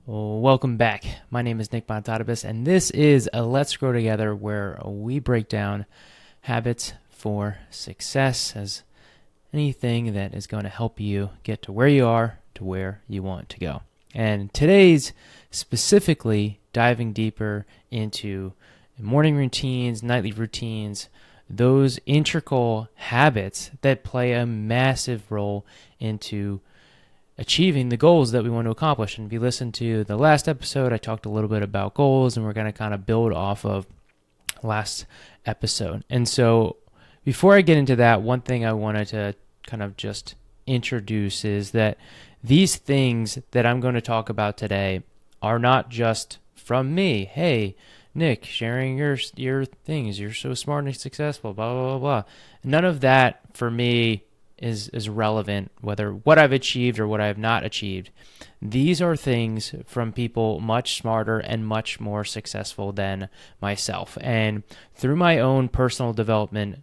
Welcome back. My name is Nick Bonitatibus, and this is a Let's Grow Together where we break down habits for success as anything that is going to help you get to where you are to where you want to go. And today's specifically diving deeper into morning routines, nightly routines, those integral habits that play a massive role into achieving the goals that we want to accomplish. And if you listen to the last episode, I talked a little bit about goals, and we're going to kind of build off of last episode. And so before I get into that, one thing I wanted to kind of just introduce is that these things that I'm going to talk about today are not just from me. Hey, Nick, sharing your things. You're so smart and successful, blah, blah, blah, blah. None of that for me is relevant, whether what I've achieved or what I have not achieved. These are things from people much smarter and much more successful than myself. And through my own personal development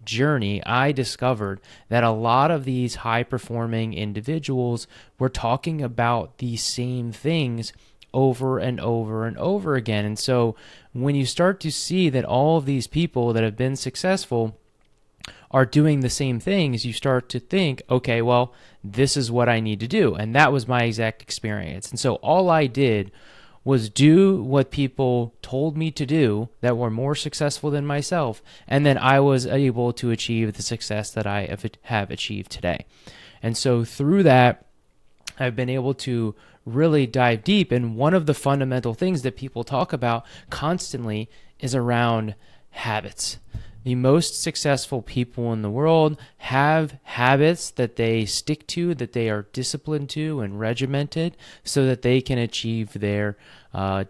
journey, I discovered that a lot of these high-performing individuals were talking about these same things over and over and over again. And so when you start to see that all of these people that have been successful are doing the same things, you start to think, okay, well, this is what I need to do. And that was my exact experience. And so all I did was do what people told me to do that were more successful than myself. And then I was able to achieve the success that I have achieved today. And so through that, I've been able to really dive deep. And one of the fundamental things that people talk about constantly is around habits. The most successful people in the world have habits that they stick to, that they are disciplined to and regimented so that they can achieve their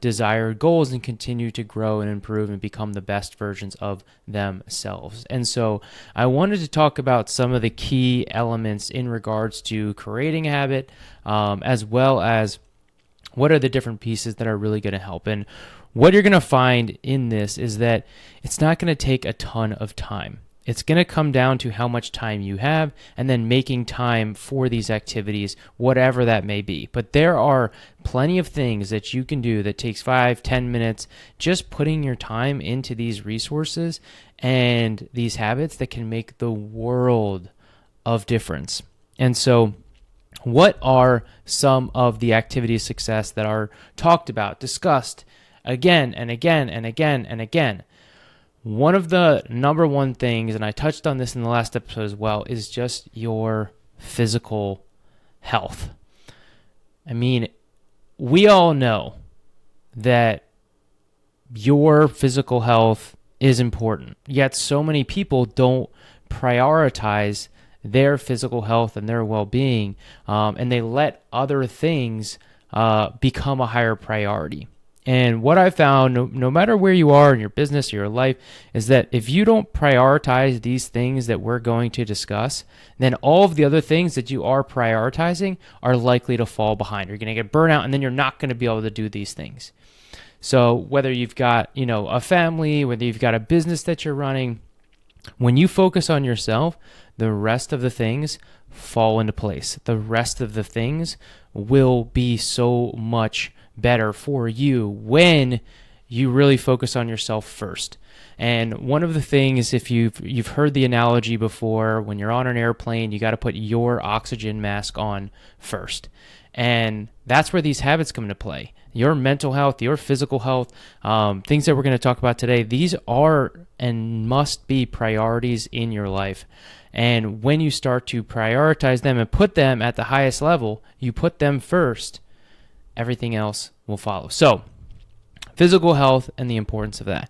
desired goals and continue to grow and improve and become the best versions of themselves. And so I wanted to talk about some of the key elements in regards to creating a habit, as well as what are the different pieces that are really going to help. And what you're going to find in this is that it's not going to take a ton of time. It's going to come down to how much time you have and then making time for these activities, whatever that may be. But there are plenty of things that you can do that takes 5-10 minutes, just putting your time into these resources and these habits that can make the world of difference. And so what are some of the activities of success that are talked about, discussed again and again and again and again? One of the number one things, and I touched on this in the last episode as well, is just your physical health. I mean, we all know that your physical health is important, yet so many people don't prioritize their physical health and their well-being, and they let other things become a higher priority. And what I found, no matter where you are in your business or your life, is that if you don't prioritize these things that we're going to discuss, then all of the other things that you are prioritizing are likely to fall behind. You're going to get burnout, and then you're not going to be able to do these things. So whether you've got, a family, whether you've got a business that you're running, when you focus on yourself, the rest of the things fall into place. The rest of the things will be so much better for you when you really focus on yourself first. And one of the things, if you've heard the analogy before, when you're on an airplane, you got to put your oxygen mask on first. And that's where these habits come into play. Your mental health, your physical health, things that we're going to talk about today, these are and must be priorities in your life. And when you start to prioritize them and put them at the highest level, you put them first, everything else will follow. So, physical health and the importance of that.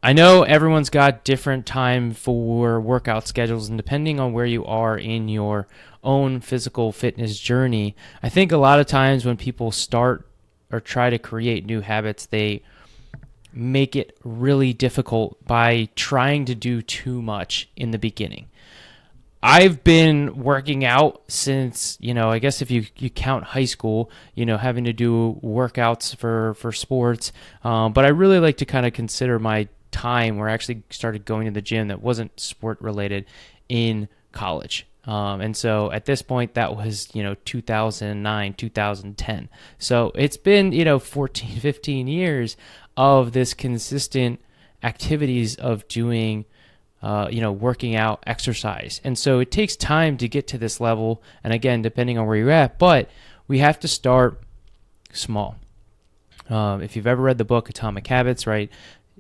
I know everyone's got different time for workout schedules, and depending on where you are in your own physical fitness journey, I think a lot of times when people start or try to create new habits, they make it really difficult by trying to do too much in the beginning. I've been working out since, I guess if you count high school, having to do workouts for sports. But I really like to kind of consider my time where I actually started going to the gym that wasn't sport related in college. And so at this point, that was, 2009, 2010. So it's been, 14, 15 years of this consistent activities of doing, working out, exercise. And so it takes time to get to this level. And again, depending on where you're at, but we have to start small. If you've ever read the book Atomic Habits, right,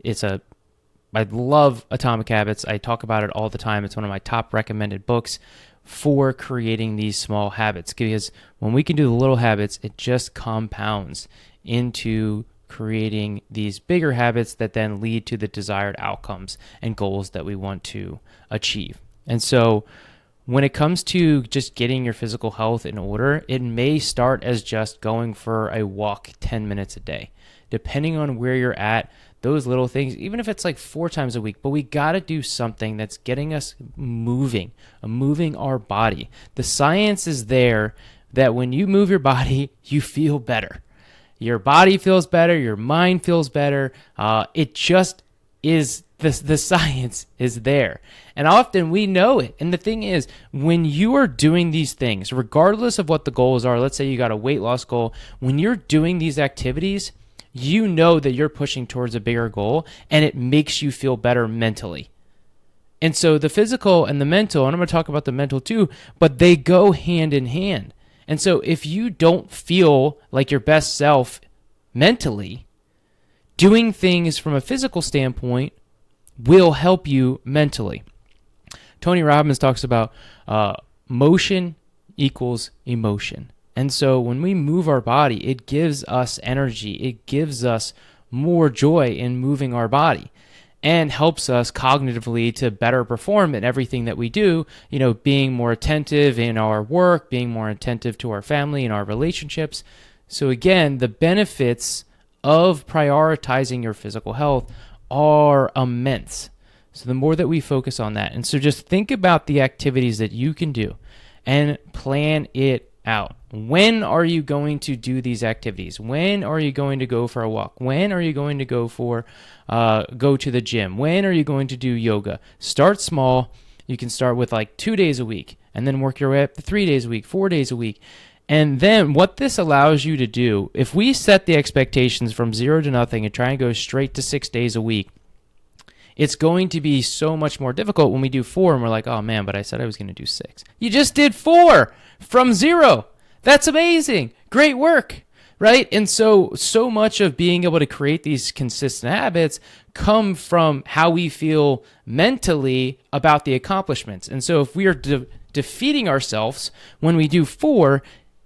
I love Atomic Habits. I talk about it all the time. It's one of my top recommended books for creating these small habits, because when we can do the little habits, it just compounds into creating these bigger habits that then lead to the desired outcomes and goals that we want to achieve. And so when it comes to just getting your physical health in order, it may start as just going for a walk 10 minutes a day. Depending on where you're at, those little things, even if it's like 4 times a week, but we got to do something that's getting us moving our body. The science is there that when you move your body, you feel better. Your body feels better. Your mind feels better. It just is, the science is there. And often we know it. And the thing is, when you are doing these things, regardless of what the goals are, let's say you got a weight loss goal, when you're doing these activities, you know that you're pushing towards a bigger goal, and it makes you feel better mentally. And so the physical and the mental, and I'm going to talk about the mental too, but they go hand in hand. And so if you don't feel like your best self mentally, doing things from a physical standpoint will help you mentally. Tony Robbins talks about motion equals emotion. And so when we move our body, it gives us energy. It gives us more joy in moving our body, and helps us cognitively to better perform in everything that we do, being more attentive in our work, being more attentive to our family and our relationships. So again, the benefits of prioritizing your physical health are immense. So the more that we focus on that, and so just think about the activities that you can do and plan it out. When are you going to do these activities? When are you going to go for a walk? When are you going to go to the gym? When are you going to do yoga? Start small. You can start with like 2 days a week and then work your way up to 3 days a week, 4 days a week. And then what this allows you to do, if we set the expectations from 0 to nothing and try and go straight to 6 days a week, it's going to be so much more difficult when we do 4 and we're like, oh man, but I said I was going to do 6. You just did 4 from 0. That's amazing. Great work, right? And so much of being able to create these consistent habits come from how we feel mentally about the accomplishments. And so if we are defeating ourselves when we do 4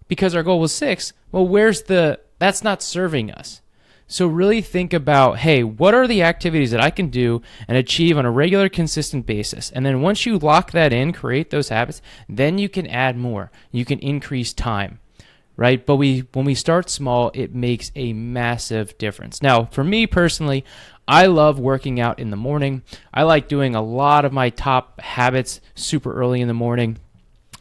because our goal was 6, well, that's not serving us. So really think about, hey, what are the activities that I can do and achieve on a regular, consistent basis? And then once you lock that in, create those habits, then you can add more. You can increase time, right? But when we start small, it makes a massive difference. Now, for me personally, I love working out in the morning. I like doing a lot of my top habits super early in the morning.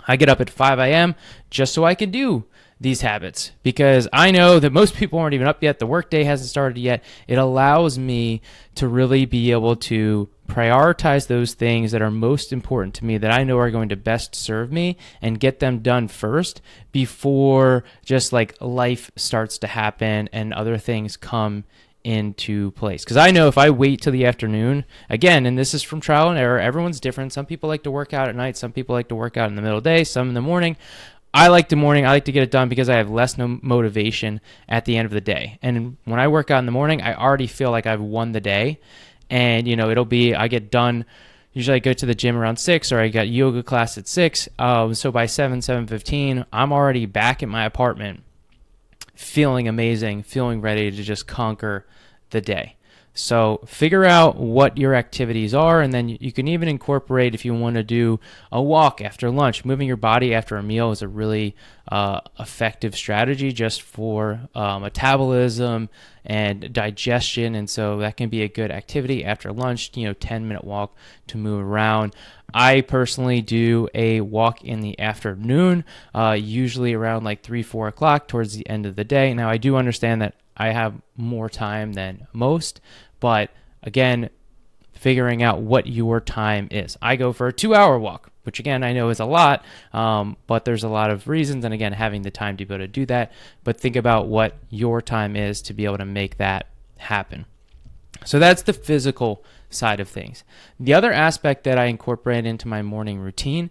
I get up at 5 a.m. just so I can do these habits, because I know that most people aren't even up yet. The workday hasn't started yet. It allows me to really be able to prioritize those things that are most important to me, that I know are going to best serve me, and get them done first before just like life starts to happen and other things come into place. Because I know if I wait till the afternoon, again, and this is from trial and error, everyone's different. Some people like to work out at night. Some people like to work out in the middle of the day, some in the morning. I like the morning. I like to get it done because I have less motivation at the end of the day. And when I work out in the morning, I already feel like I've won the day. And, it'll be, I get done, usually I go to the gym around 6, or I got yoga class at 6. So by 7:15, I'm already back at my apartment feeling amazing, feeling ready to just conquer the day. So figure out what your activities are, and then you can even incorporate, if you want to do a walk after lunch. Moving your body after a meal is a really effective strategy just for metabolism and digestion, and so that can be a good activity after lunch, 10-minute walk to move around. I personally do a walk in the afternoon, usually around like 3, 4 o'clock towards the end of the day. Now, I do understand that I have more time than most, but again, figuring out what your time is. I go for a 2-hour walk. which again, I know is a lot, but there's a lot of reasons. And again, having the time to be able to do that, but think about what your time is to be able to make that happen. So that's the physical side of things. The other aspect that I incorporate into my morning routine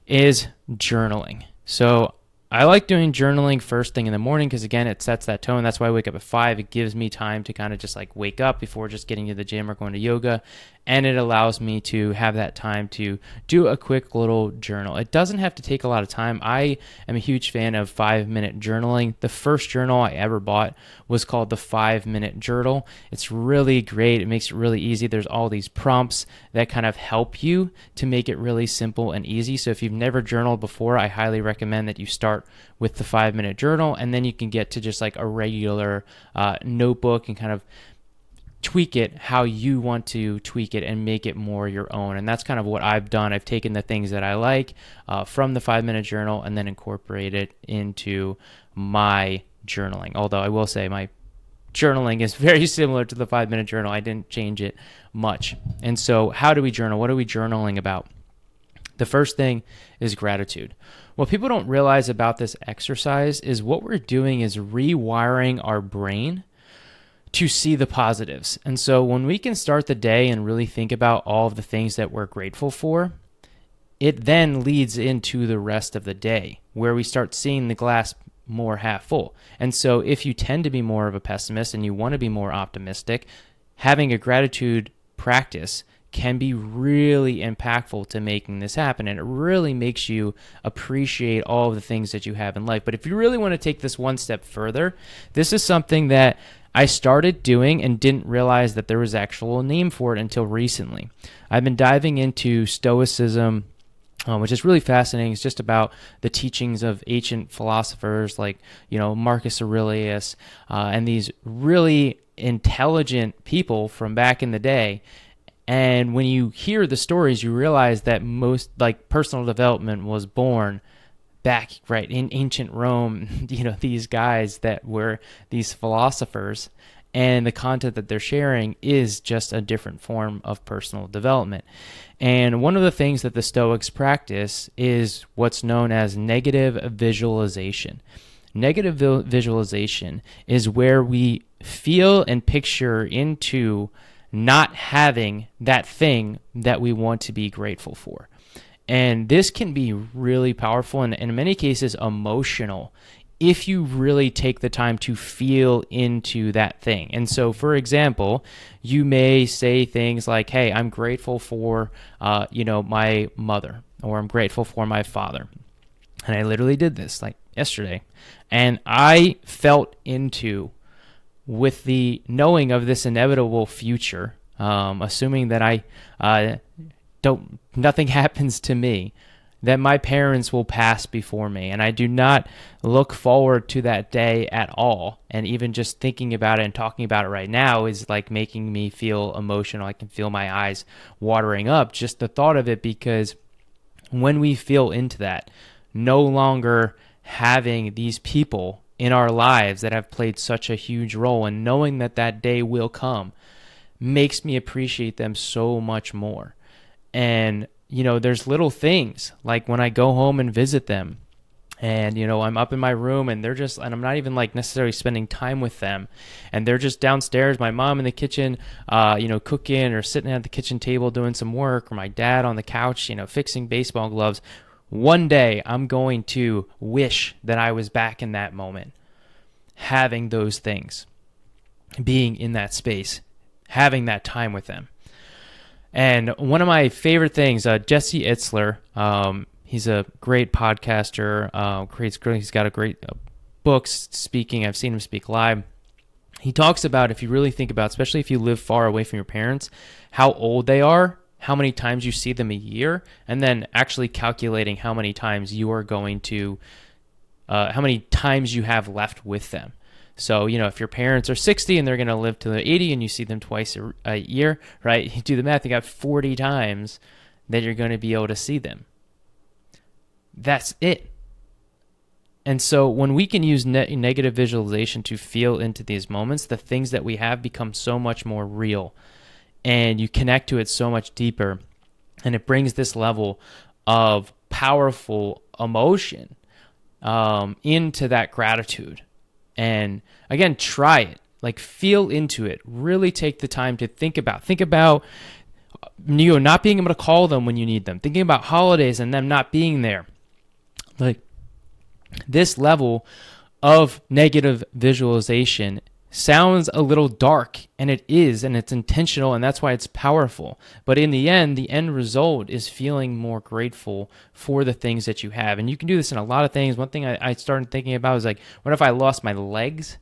is journaling. So I like doing journaling first thing in the morning because, again, it sets that tone. That's why I wake up at 5. It gives me time to kind of just like wake up before just getting to the gym or going to yoga. And it allows me to have that time to do a quick little journal. It doesn't have to take a lot of time. I am a huge fan of 5-minute journaling. The first journal I ever bought was called the 5-minute journal. It's really great. It makes it really easy. There's all these prompts that kind of help you to make it really simple and easy. So if you've never journaled before, I highly recommend that you start with the 5-minute journal, and then you can get to just like a regular notebook and kind of tweak it how you want to tweak it and make it more your own. And that's kind of what I've done. I've taken the things that I like from the 5-minute journal and then incorporate it into my journaling. Although I will say my journaling is very similar to the 5-minute journal. I didn't change it much. And so how do we journal? What are we journaling about? The first thing is gratitude. What people don't realize about this exercise is what we're doing is rewiring our brain to see the positives. And so when we can start the day and really think about all of the things that we're grateful for, it then leads into the rest of the day where we start seeing the glass more half full. And so if you tend to be more of a pessimist and you want to be more optimistic, having a gratitude practice can be really impactful to making this happen. And it really makes you appreciate all of the things that you have in life. But if you really want to take this one step further, this is something that I started doing and didn't realize that there was actual name for it until recently. I've been diving into Stoicism, which is really fascinating. It's just about the teachings of ancient philosophers like, Marcus Aurelius, and these really intelligent people from back in the day. And when you hear the stories, you realize that most personal development was born back right in ancient Rome. These guys that were these philosophers, and the content that they're sharing is just a different form of personal development. And one of the things that the Stoics practice is what's known as negative visualization. Negative visualization is where we feel and picture into not having that thing that we want to be grateful for. And this can be really powerful and in many cases emotional if you really take the time to feel into that thing. And so, for example, you may say things like, hey, I'm grateful for, my mother, or I'm grateful for my father. And I literally did this yesterday. And I felt into, with the knowing of this inevitable future, assuming that nothing happens to me, that my parents will pass before me. And I do not look forward to that day at all. And even just thinking about it and talking about it right now is making me feel emotional. I can feel my eyes watering up, just the thought of it, because when we feel into that, no longer having these people in our lives that have played such a huge role, and knowing that that day will come makes me appreciate them so much more. And there's little things like when I go home and visit them and, I'm up in my room and and I'm not even necessarily spending time with them, and they're just downstairs, my mom in the kitchen, cooking or sitting at the kitchen table doing some work, or my dad on the couch, fixing baseball gloves. One day I'm going to wish that I was back in that moment, having those things, being in that space, having that time with them. And one of my favorite things, Jesse Itzler, he's a great podcaster, he's got a great book speaking. I've seen him speak live. He talks about, if you really think about, especially if you live far away from your parents, how old they are, how many times you see them a year, and then actually calculating how many times you are going to, how many times you have left with them. So, if your parents are 60 and they're going to live to 80 and you see them twice a year, right? You do the math, you got 40 times that you're going to be able to see them. That's it. And so when we can use negative visualization to feel into these moments, the things that we have become so much more real, and you connect to it so much deeper, and it brings this level of powerful emotion into that gratitude. And again, try it. Like, feel into it. Really take the time to think about not being able to call them when you need them. Thinking about holidays and them not being there. Like, this level of negative visualization sounds a little dark, and it is, and it's intentional, and that's why it's powerful. But in the end result is feeling more grateful for the things that you have. And you can do this in a lot of things. One thing I started thinking about was like, what if I lost my legs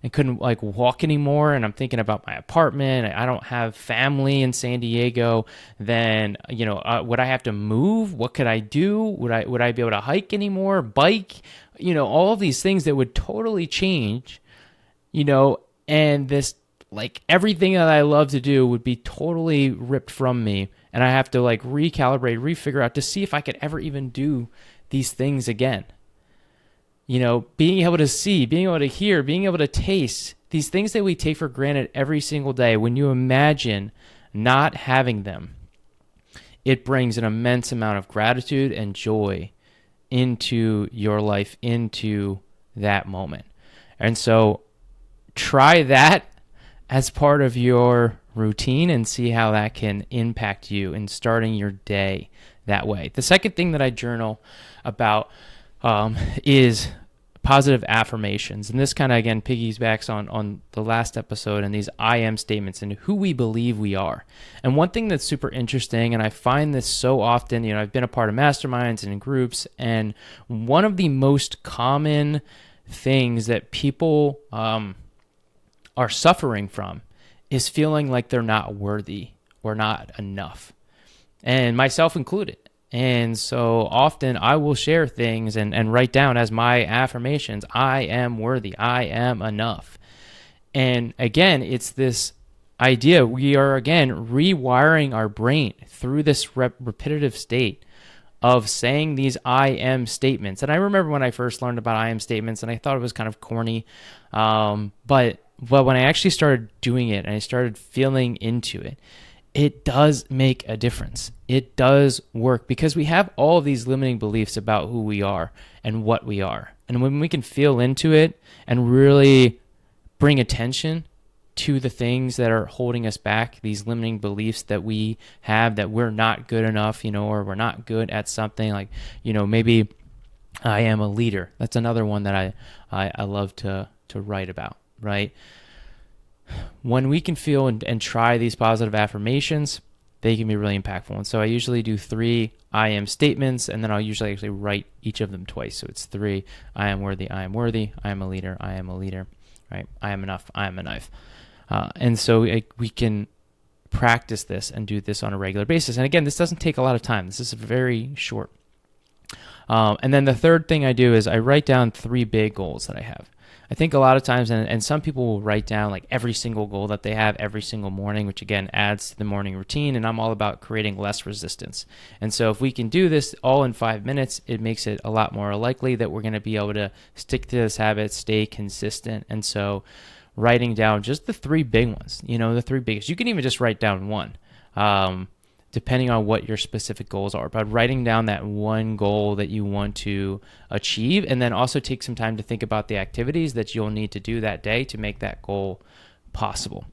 and couldn't like walk anymore? And I'm thinking about my apartment. I don't have family in San Diego. Then, would I have to move? What could I do? Would I be able to hike anymore? Bike? All of these things that would totally change, and this, like, everything that I love to do would be totally ripped from me. And I have to like recalibrate, refigure out to see if I could ever even do these things again. Being able to see, being able to hear, being able to taste, these things that we take for granted every single day, when you imagine not having them, it brings an immense amount of gratitude and joy into your life, into that moment. And so try that as part of your routine and see how that can impact you in starting your day that way. The second thing that I journal about is positive affirmations. And this kind of, again, piggybacks on the last episode and these I am statements and who we believe we are. And one thing that's super interesting, and I find this so often, I've been a part of masterminds and in groups, and one of the most common things that people are suffering from is feeling like they're not worthy or not enough, and myself included. And so often I will share things and write down as my affirmations, I am worthy, I am enough. And again, it's this idea, we are again rewiring our brain through this repetitive state of saying these I am statements. And I remember when I first learned about I am statements, and I thought it was kind of corny, but when I actually started doing it and I started feeling into it, it does make a difference. It does work because we have all of these limiting beliefs about who we are and what we are. And when we can feel into it and really bring attention to the things that are holding us back, these limiting beliefs that we have, that we're not good enough, or we're not good at something, like, maybe I am a leader. That's another one that I love to write about, right? When we can feel and try these positive affirmations, they can be really impactful. And so I usually do 3 I am statements, and then I'll usually actually write each of them twice. So it's 3, I am worthy, I am worthy, I am a leader, right? I am enough, I am enough. And so we can practice this and do this on a regular basis. And again, this doesn't take a lot of time. This is very short. And then the third thing I do is I write down 3 big goals that I have. I think a lot of times, and some people will write down like every single goal that they have every single morning, which again adds to the morning routine, and I'm all about creating less resistance. And so if we can do this all in 5 minutes, it makes it a lot more likely that we're going to be able to stick to this habit, stay consistent. And so writing down just the 3 big ones, the 3 biggest. You can even just write down one, depending on what your specific goals are. But writing down that one goal that you want to achieve, and then also take some time to think about the activities that you'll need to do that day to make that goal possible.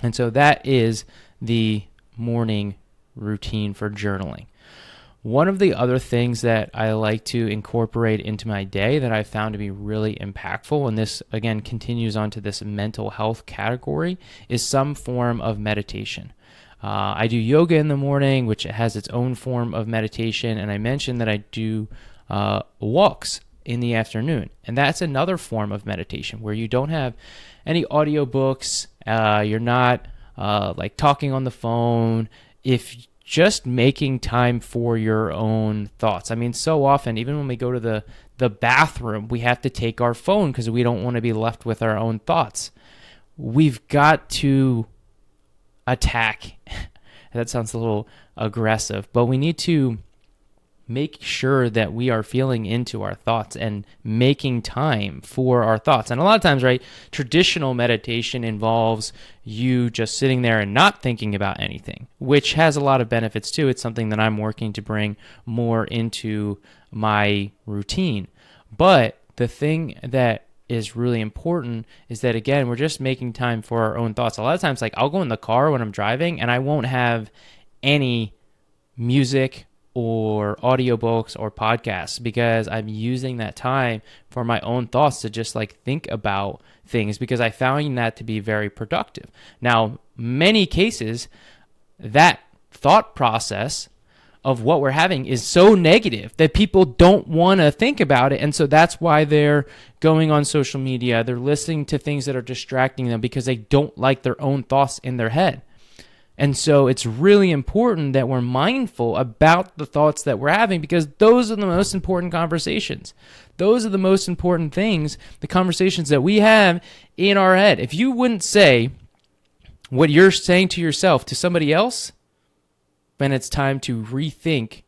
And so that is the morning routine for journaling. One of the other things that I like to incorporate into my day that I found to be really impactful, and this again continues onto this mental health category, is some form of meditation. I do yoga in the morning, which has its own form of meditation, and I mentioned that I do walks in the afternoon, and that's another form of meditation where you don't have any audiobooks, you're not like talking on the phone, if just making time for your own thoughts. I mean, so often, even when we go to the bathroom, we have to take our phone because we don't want to be left with our own thoughts. We've got to attack. That sounds a little aggressive, but we need to make sure that we are feeling into our thoughts and making time for our thoughts. And a lot of times, right, traditional meditation involves you just sitting there and not thinking about anything, which has a lot of benefits too. It's something that I'm working to bring more into my routine. But the thing that is really important is that, again, we're just making time for our own thoughts. A lot of times, like, I'll go in the car when I'm driving and I won't have any music or audiobooks or podcasts because I'm using that time for my own thoughts to just like think about things, because I found that to be very productive. Now, many cases, that thought process of what we're having is so negative that people don't want to think about it. And so that's why they're going on social media. They're listening to things that are distracting them because they don't like their own thoughts in their head. And so it's really important that we're mindful about the thoughts that we're having, because those are the most important conversations. Those are the most important things, the conversations that we have in our head. If you wouldn't say what you're saying to yourself to somebody else, then it's time to rethink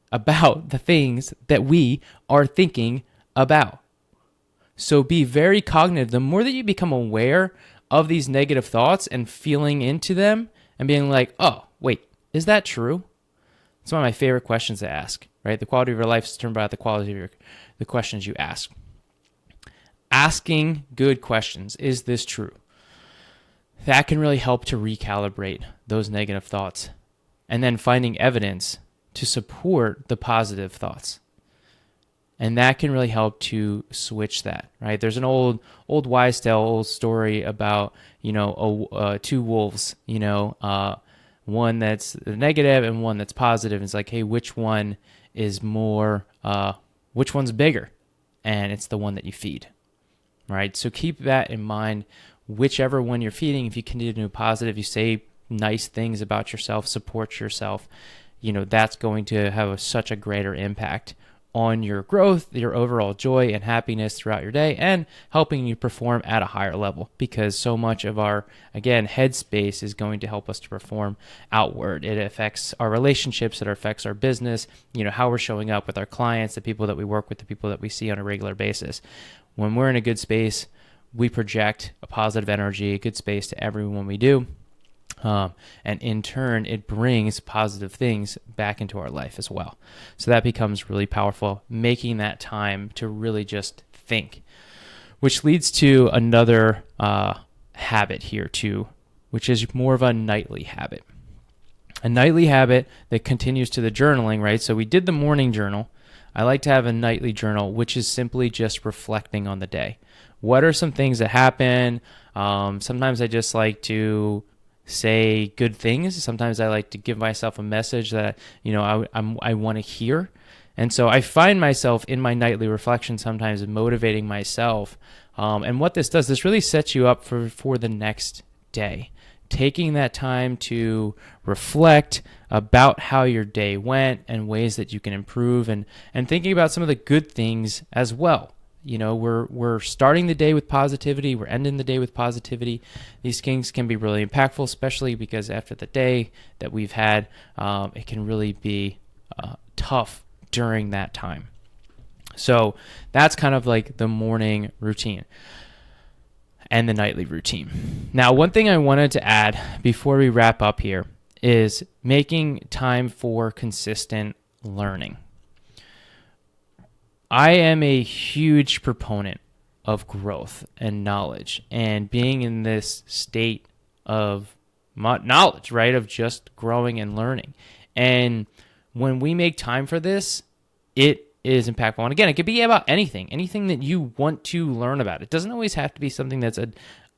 about the things that we are thinking about. So be very cognitive. The more that you become aware of these negative thoughts and feeling into them and being like, oh, wait, is that true? It's one of my favorite questions to ask, right? The quality of your life is determined by the quality of the questions you ask. Asking good questions. Is this true? That can really help to recalibrate those negative thoughts. And then finding evidence to support the positive thoughts. And that can really help to switch that, right? There's an old wise tale, old story about, two wolves, one that's negative and one that's positive. It's like, hey, which one is which one's bigger? And it's the one that you feed, right? So keep that in mind, whichever one you're feeding. If you continue to do positive, you say nice things about yourself, support yourself, that's going to have such a greater impact on your growth, your overall joy and happiness throughout your day, and helping you perform at a higher level, because so much of our, again, headspace is going to help us to perform outward. It affects our relationships, it affects our business, how we're showing up with our clients, the people that we work with, the people that we see on a regular basis. When we're in a good space, we project a positive energy, a good space to everyone we do. And in turn, it brings positive things back into our life as well. So that becomes really powerful, making that time to really just think, which leads to another habit here too, which is more of a nightly habit. A nightly habit that continues to the journaling, right? So we did the morning journal. I like to have a nightly journal, which is simply just reflecting on the day. What are some things that happen? Sometimes I just like to say good things. Sometimes I like to give myself a message that, I want to hear. And so I find myself in my nightly reflection sometimes motivating myself. And what this does, this really sets you up for the next day. Taking that time to reflect about how your day went and ways that you can improve, and thinking about some of the good things as well. We're starting the day with positivity. We're ending the day with positivity. These things can be really impactful, especially because after the day that we've had, it can really be tough during that time. So that's kind of like the morning routine and the nightly routine. Now, one thing I wanted to add before we wrap up here is making time for consistent learning. I am a huge proponent of growth and knowledge, and being in this state of knowledge, right, of just growing and learning. And when we make time for this, it is impactful. And again, it could be about anything that you want to learn about. It doesn't always have to be something that's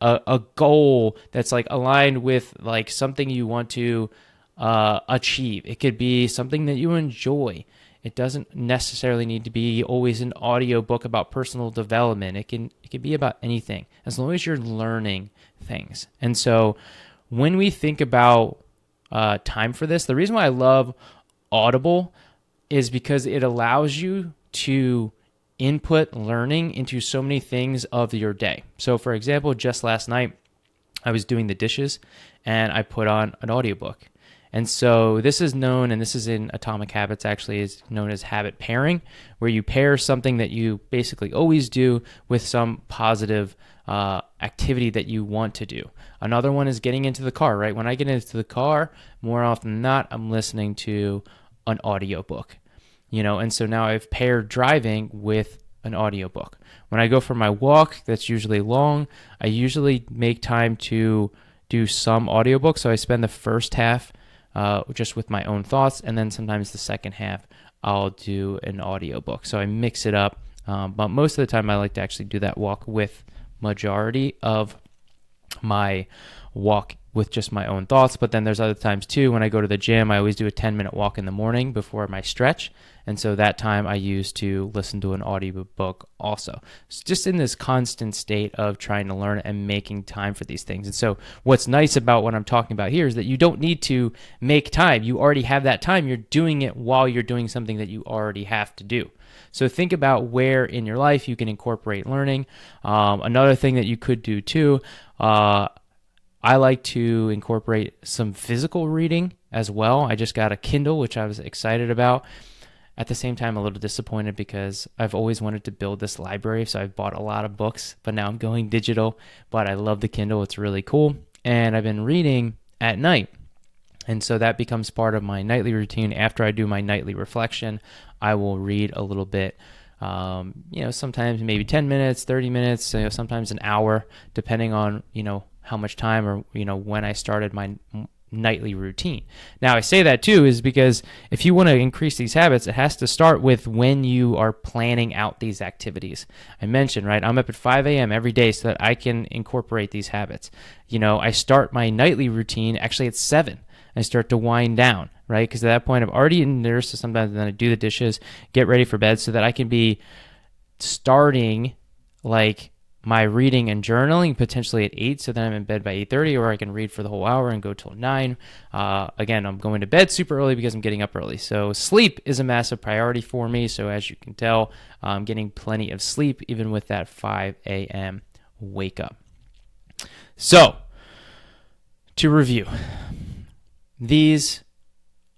a goal that's like aligned with like something you want to achieve. It could be something that you enjoy. It doesn't necessarily need to be always an audio book about personal development. It can be about anything, as long as you're learning things. And so when we think about time for this, the reason why I love Audible is because it allows you to input learning into so many things of your day. So for example, just last night, I was doing the dishes and I put on an audiobook. And so this is known, and this is in Atomic Habits actually, is known as habit pairing, where you pair something that you basically always do with some positive activity that you want to do. Another one is getting into the car, right? When I get into the car, more often than not, I'm listening to an audiobook, and so now I've paired driving with an audiobook. When I go for my walk, that's usually long, I usually make time to do some audiobook. So I spend the first half just with my own thoughts, and then sometimes the second half I'll do an audiobook. So I mix it up, but most of the time I like to actually do that walk with majority of my walk with just my own thoughts. But then there's other times too, when I go to the gym, I always do a 10-minute walk in the morning before my stretch. And so that time I use to listen to an audiobook also. It's just in this constant state of trying to learn and making time for these things. And so what's nice about what I'm talking about here is that you don't need to make time. You already have that time. You're doing it while you're doing something that you already have to do. So think about where in your life you can incorporate learning. Another thing that you could do too, I like to incorporate some physical reading as well. I just got a Kindle, which I was excited about. At the same time, a little disappointed because I've always wanted to build this library, so I've bought a lot of books, but now I'm going digital. But I love the Kindle. It's really cool. And I've been reading at night. And so that becomes part of my nightly routine. After I do my nightly reflection, I will read a little bit, sometimes maybe 10 minutes, 30 minutes, sometimes an hour, depending on, how much time or, when I started my nightly routine. Now, I say that too is because if you want to increase these habits, it has to start with when you are planning out these activities. I mentioned, right, I'm up at 5 a.m. every day so that I can incorporate these habits. I start my nightly routine actually at 7. I start to wind down, right? Because at that point, I've already eaten dinner, so sometimes then I do the dishes, get ready for bed so that I can be starting like my reading and journaling potentially at 8, so then I'm in bed by 8:30, or I can read for the whole hour and go till 9. Again, I'm going to bed super early because I'm getting up early. So sleep is a massive priority for me. So as you can tell, I'm getting plenty of sleep even with that 5 a.m. wake up. So to review, these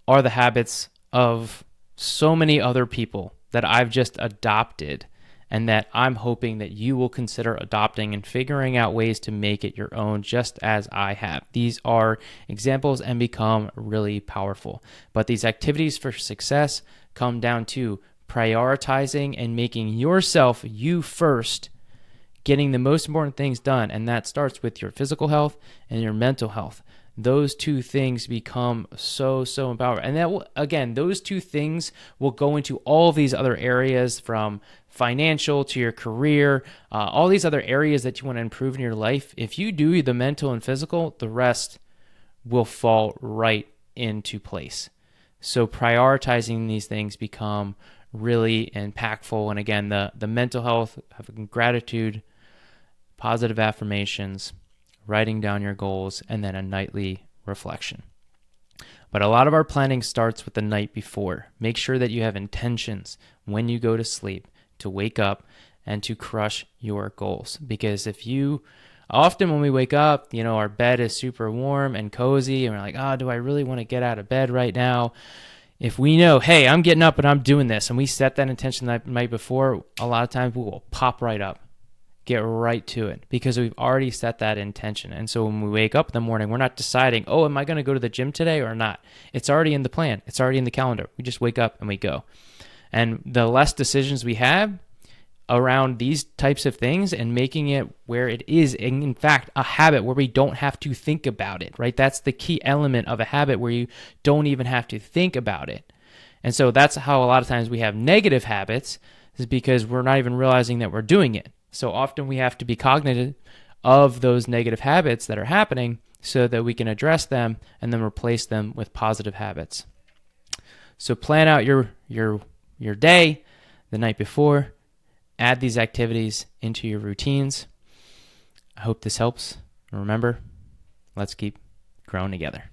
are the habits of so many other people that I've just adopted and that I'm hoping that you will consider adopting and figuring out ways to make it your own, just as I have. These are examples and become really powerful. But these activities for success come down to prioritizing and making yourself you first, getting the most important things done. And that starts with your physical health and your mental health. Those two things become so empowering. And that will, again, those two things will go into all these other areas, from financial to your career, all these other areas that you want to improve in your life. If you do the mental and physical, the rest will fall right into place. So prioritizing these things become really impactful. And again, the mental health, having gratitude, positive affirmations, writing down your goals, and then a nightly reflection. But a lot of our planning starts with the night before. Make sure that you have intentions when you go to sleep to wake up and to crush your goals. Because often when we wake up, our bed is super warm and cozy, and we're like, do I really want to get out of bed right now? If we know, hey, I'm getting up and I'm doing this, and we set that intention the night before, a lot of times we will pop right up. Get right to it because we've already set that intention. And so when we wake up in the morning, we're not deciding, am I going to go to the gym today or not? It's already in the plan. It's already in the calendar. We just wake up and we go. And the less decisions we have around these types of things and making it where it is, in fact, a habit where we don't have to think about it, right? That's the key element of a habit, where you don't even have to think about it. And so that's how a lot of times we have negative habits, is because we're not even realizing that we're doing it. So often we have to be cognizant of those negative habits that are happening so that we can address them and then replace them with positive habits. So plan out your day the night before. Add these activities into your routines. I hope this helps. And remember, let's keep growing together.